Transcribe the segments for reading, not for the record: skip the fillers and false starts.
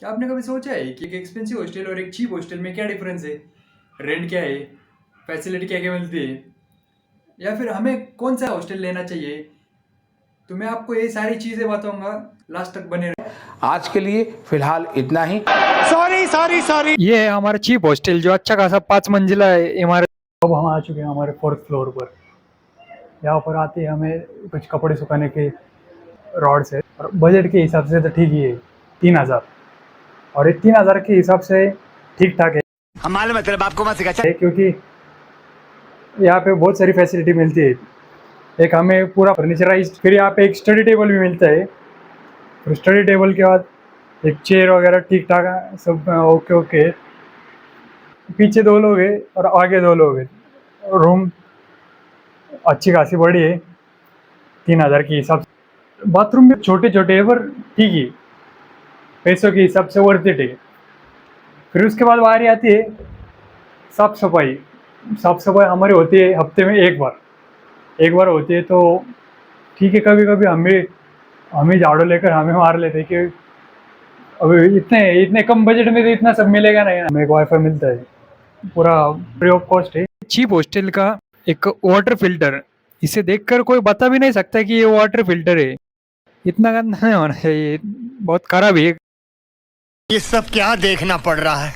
क्या आपने कभी सोचा है कि एक एक्सपेंसिव हॉस्टल और एक चीप हॉस्टल में क्या डिफरेंस है? रेंट क्या है? फैसिलिटी क्या क्या मिलती है? या फिर हमें कौन सा हॉस्टल लेना चाहिए? तो मैं आपको ये सारी चीज़ें बताऊंगा। लास्ट तक बने रहे। आज के लिए फिलहाल इतना ही। ये है हमारा चीप हॉस्टल जो अच्छा खासा 5 मंजिला है इमारत। अब हम आ चुके हैं हमारे फोर्थ फ्लोर पर। यहाँ पर आते ही हमें कुछ कपड़े सुखाने के रॉड्स है और बजट के हिसाब से तो ठीक ही है, 3,000। और ये 3,000 के हिसाब से ठीक ठाक हम मालूम है तेरे बाप को मत सिखा। है, क्योंकि यहाँ पे बहुत सारी फैसिलिटी मिलती है। एक हमें पूरा फर्नीचराइज, फिर यहाँ पे एक स्टडी टेबल भी मिलता है। फिर स्टडी टेबल के बाद एक चेयर वगैरह ठीक ठाक सब ओके ओके। पीछे 2 लोग हैं और आगे 2 लोग हैं। रूम अच्छी खासी बड़ी है 3,000 के हिसाब से। बाथरूम भी छोटे छोटे है पर ठीक ही, पैसों के हिसाब से वर्थ इट है। फिर उसके बाद बारी आती है साफ सफाई। साफ सफाई हमारी होती है हफ्ते में एक बार होती है, तो ठीक है। कभी कभी हमें हमें झाड़ू लेकर हमें मार लेते हैं कि अभी इतने इतने कम बजट में तो इतना सब मिलेगा नहीं। हमें एक वाईफाई मिलता है, पूरा फ्री ऑफ कॉस्ट है। चीप हॉस्टल का एक वाटर फिल्टर, इसे देखकर कोई बता भी नहीं सकता कि ये वाटर फिल्टर है। इतना गंदा नहीं होना चाहिए, बहुत खराब है। ये सब क्या देखना पड़ रहा है।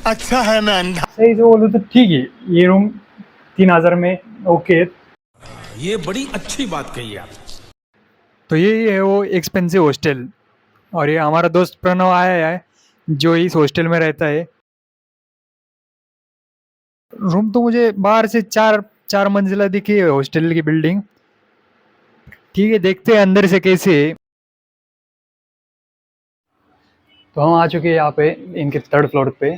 अच्छा है मैं अंधा। सही से बोलो तो ठीक है, ये रूम 3,000 में ओके। ये बड़ी अच्छी बात कही आप। तो ये है वो एक्सपेंसिव हॉस्टल। और ये हमारा दोस्त प्रणव आया है जो इस हॉस्टल में रहता है। रूम तो मुझे बाहर से चार चार मंजिला दिखी है हॉस्टल की बिल्डिंग। ठीक है, देखते हैं अंदर से कैसे है। तो हम आ चुके हैं यहाँ पे इनके थर्ड फ्लोर पे।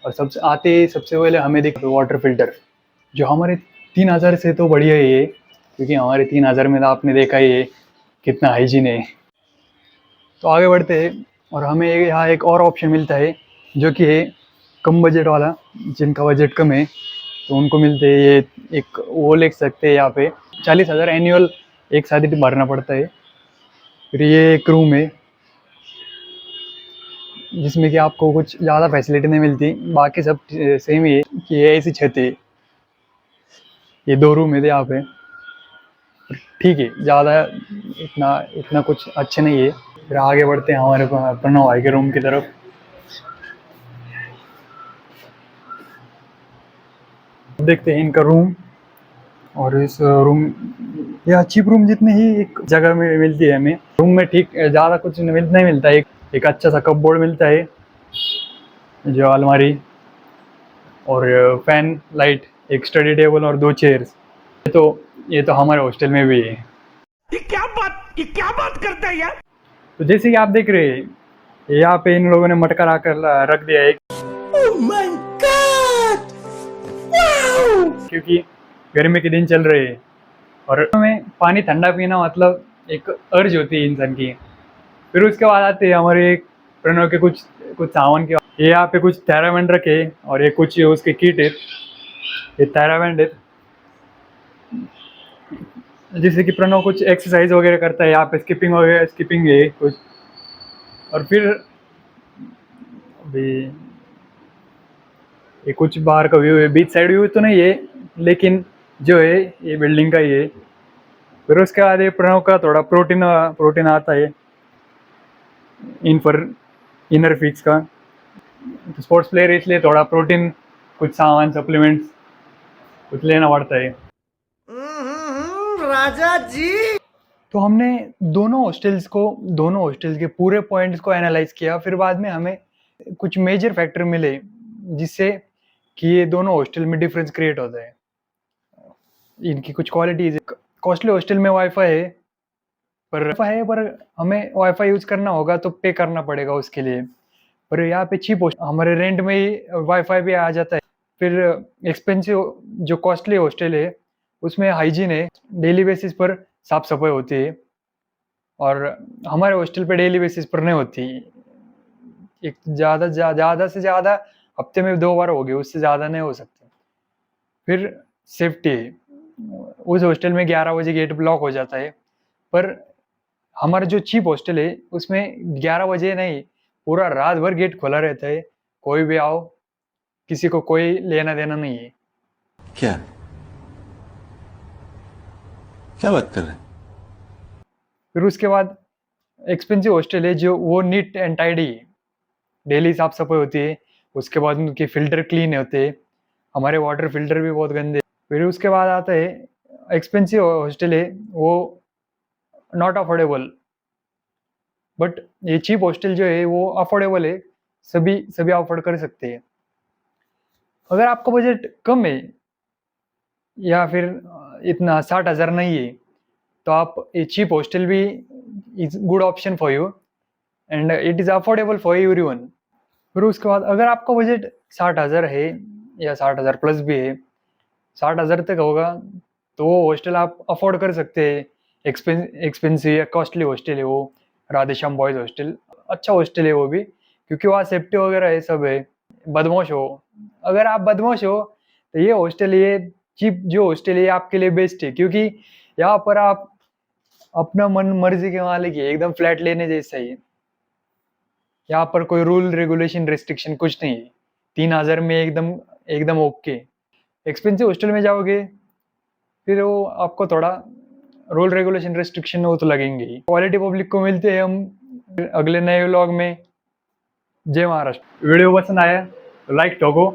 और सबसे आते ही सबसे पहले हमें दिख वाटर फिल्टर, जो हमारे 3,000 से तो बढ़िया ही है, क्योंकि हमारे 3,000 में तो आपने देखा ही है कितना हाइजीन है। तो आगे बढ़ते हैं और हमें यहाँ एक और ऑप्शन मिलता है जो कि है कम बजट वाला। जिनका बजट कम है तो उनको मिलते हैं ये एक, वो ले सकते हैं यहाँ पे 40,000 एनुअल एक साथ ही भरना पड़ता है। फिर ये एक रूम है जिसमें कि आपको कुछ ज़्यादा फैसिलिटी नहीं मिलती, बाकी सब सेम ही है कि ये ऐसी छत है। ये 2 रूम है यहाँ पे, ठीक है, ज़्यादा इतना इतना कुछ अच्छे नहीं है। फिर आगे बढ़ते हैं हमारे प्रणव भाई के रूम की तरफ। देखते हैं इनका रूम। और इस रूम, यह चीप रूम जितनी ही एक जगह में मिलती है हमें रूम में, ठीक ज़्यादा कुछ नहीं मिलता है। एक अच्छा सा कपबोर्ड मिलता है, जो अलमारी और फैन लाइट, एक स्टडी टेबल और 2 चेयर्स। ये तो हमारे हॉस्टल में भी है। ये क्या बात करता है यार। तो जैसे कि आप देख रहे हैं, यहाँ पे इन लोगों ने मटका लाकर रख दिया है। ओह माय गॉड, क्योंकि गर्मी के दिन चल रहे हैं और हमें पानी ठंडा पीना मतलब एक अर्ज होती है इंसान की। फिर उसके बाद आते हैं हमारे एक प्रणव के कुछ कुछ सामान के। ये यहाँ पे कुछ थेराबैंड रखे और ये कुछ उसके किट है। ये थेराबैंड है जिससे कि प्रणव कुछ एक्सरसाइज वगैरह करता है। यहाँ पे स्किपिंग वगैरह, स्किपिंग है कुछ। और फिर अभी ये कुछ बाहर का व्यू है, बीच साइड व्यू तो नहीं है लेकिन जो है ये बिल्डिंग का ही है। फिर उसके बाद ये प्रणव का थोड़ा प्रोटीन प्रोटीन आता है इन पर इनर फिक्स का। तो स्पोर्ट्स प्लेयर इसलिए थोड़ा प्रोटीन, कुछ सामान सप्लीमेंट्स कुछ लेना पड़ता है। राजा जी। तो हमने दोनों हॉस्टल्स के पूरे पॉइंट्स को एनालाइज किया। फिर बाद में हमें कुछ मेजर फैक्टर मिले जिससे कि ये दोनों हॉस्टल में डिफरेंस क्रिएट होता है। इनकी कुछ क्वालिटीज, कॉस्टली हॉस्टल में वाईफाई है पर हमें वाईफाई यूज करना होगा तो पे करना पड़ेगा उसके लिए। पर यहाँ पे चीप हमारे रेंट में ही वाईफाई भी आ जाता है। फिर एक्सपेंसिव जो कॉस्टली हॉस्टल है उसमें हाइजीन है, डेली बेसिस पर साफ सफाई होती है। और हमारे हॉस्टल पे डेली बेसिस पर नहीं होती। एक ज़्यादा से ज़्यादा हफ्ते में 2 बार होगी, उससे ज़्यादा नहीं हो सकती। फिर सेफ्टी, उस हॉस्टल में 11 बजे गेट ब्लॉक हो जाता है, पर हमारा जो चीप हॉस्टल है उसमें 11 बजे नहीं पूरा रात भर गेट खुला रहता है, कोई भी आओ, किसी को कोई लेना देना नहीं है। क्या क्या बात कर रहे हैं? फिर उसके बाद एक्सपेंसिव हॉस्टल है जो वो नीट एंड टाइडी है, डेली साफ सफाई होती है, उसके बाद उनके फिल्टर क्लीन होते हैं, हमारे वाटर फिल्टर भी बहुत गंदे। फिर उसके बाद आता है एक्सपेंसिव हॉस्टल है वो नॉट अफोर्डेबल, बट ये चीप हॉस्टल जो है वो अफोर्डेबल है, सभी अफोर्ड कर सकते हैं। अगर आपका बजट कम है या फिर इतना 60,000 नहीं है, तो आप ये चीप हॉस्टल भी is good option for you and it is affordable for everyone. फिर उसके बाद अगर आपका बजट 60,000 है या 60,000 प्लस भी है, 60,000 तक होगा तो वो हॉस्टल आप अफोर्ड कर सकते हैं। एक्सपेंसिव या कॉस्टली हॉस्टल है वो, राधेश्याम बॉयज़ हॉस्टल अच्छा हॉस्टल है वो भी, क्योंकि वहाँ सेफ्टी वगैरह है, सब है। बदमाश हो, अगर आप बदमाश हो तो ये हॉस्टल, ये चीप जो हॉस्टल है आपके लिए बेस्ट है, क्योंकि यहाँ पर आप अपना मन मर्जी के मालिक है, एकदम फ्लैट लेने जैसा ही है। यहाँ पर कोई रूल रेगुलेशन रेस्ट्रिक्शन कुछ नहीं है, 3,000 में एकदम ओके। एक्सपेंसिव हॉस्टल में जाओगे फिर वो आपको थोड़ा रूल रेगुलेशन रेस्ट्रिक्शन वो तो लगेंगे ही। क्वालिटी पब्लिक को मिलते हैं हम अगले नए व्लॉग में। जय महाराष्ट्र। वीडियो पसंद आया तो लाइक ठोको,